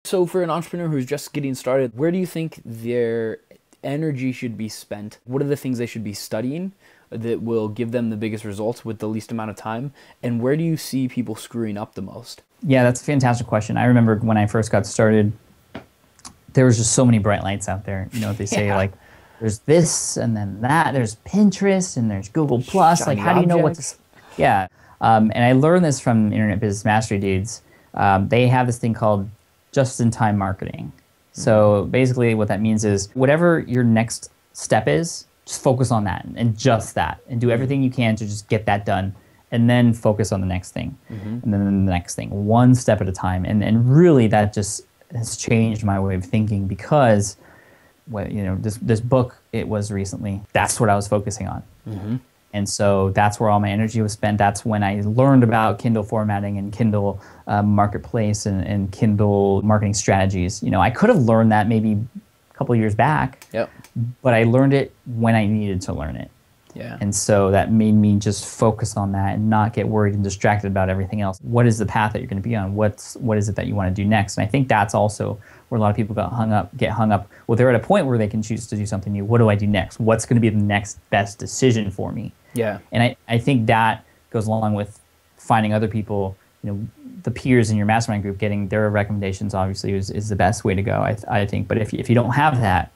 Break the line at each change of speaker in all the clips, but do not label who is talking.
So for an entrepreneur who's just getting started, where do you think their energy should be spent? What are the things they should be studying that will give them the biggest results with the least amount of time? And where do you see people screwing up the most?
Yeah, that's a fantastic question. I remember when I first got started, there was just so many bright lights out there. You know, they say like, there's this and then that, there's Pinterest and there's Google Plus. Like, how do you know what to... Yeah. And I learned this from Internet Business Mastery dudes. They have this thing called just-in-time marketing. So basically what that means is whatever your next step is, just focus on that and just that and do everything you can to just get that done and then focus on the next thing and then the next thing, one step at a time. And really that just has changed my way of thinking because, well, you know, this book, it was recently, that's what I was focusing on. And so that's where all my energy was spent. That's when I learned about Kindle formatting and Kindle marketplace and Kindle marketing strategies. You know, I could have learned that maybe a couple of years back, but I learned it when I needed to learn it. And so that made me just focus on that and not get worried and distracted about everything else. What is the path that you're going to be on? What is it that you want to do next? And I think that's also where a lot of people get hung up. Well, they're at a point where they can choose to do something new. What do I do next? What's going to be the next best decision for me? And I think that goes along with finding other people, you know, the peers in your mastermind group, getting their recommendations obviously is the best way to go, I think. But if you don't have that,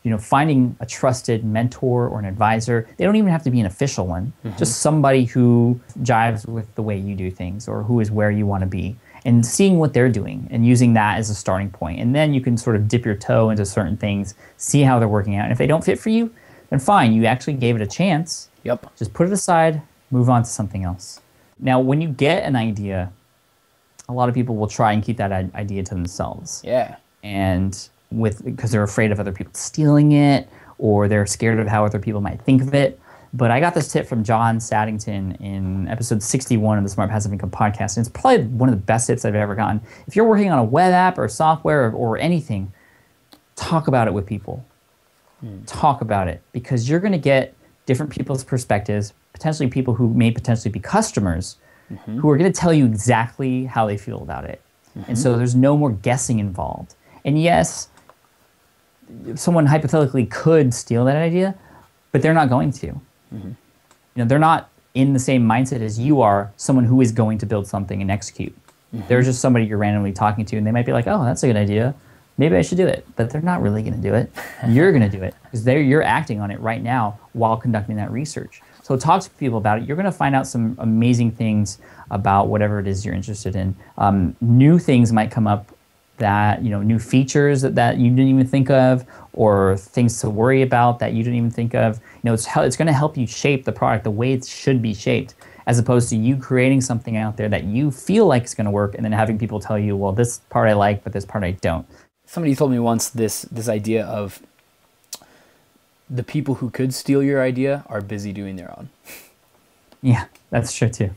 you know, finding a trusted mentor or an advisor, they don't even have to be an official one, just somebody who jives with the way you do things or who is where you want to be, and seeing what they're doing and using that as a starting point. And then you can sort of dip your toe into certain things, see how they're working out. And if they don't fit for you, then fine, you actually gave it a chance. Just put it aside, move on to something else. Now, when you get an idea, a lot of people will try and keep that idea to themselves. And because they're afraid of other people stealing it, or they're scared of how other people might think of it. But I got this tip from John Saddington in episode 61 of the Smart Passive Income podcast, and it's probably one of the best tips I've ever gotten. If you're working on a web app or software or anything, talk about it with people. Talk about it, because you're going to get different people's perspectives, potentially people who may potentially be customers, who are going to tell you exactly how they feel about it. And so there's no more guessing involved. And yes, someone hypothetically could steal that idea, but they're not going to. You know, they're not in the same mindset as you are, someone who is going to build something and execute. They're just somebody you're randomly talking to, and they might be like, oh, that's a good idea. Maybe I should do it. But they're not really going to do it. You're going to do it because you're acting on it right now while conducting that research. So talk to people about it. You're going to find out some amazing things about whatever it is you're interested in. New things might come up that, you know, new features that you didn't even think of, or things to worry about that you didn't even think of. You know, it's going to help you shape the product the way it should be shaped, as opposed to you creating something out there that you feel like is going to work and then having people tell you, well, this part I like, but this part I don't.
Somebody told me once this idea of the people who could steal your idea are busy doing their own.
Yeah, that's true too.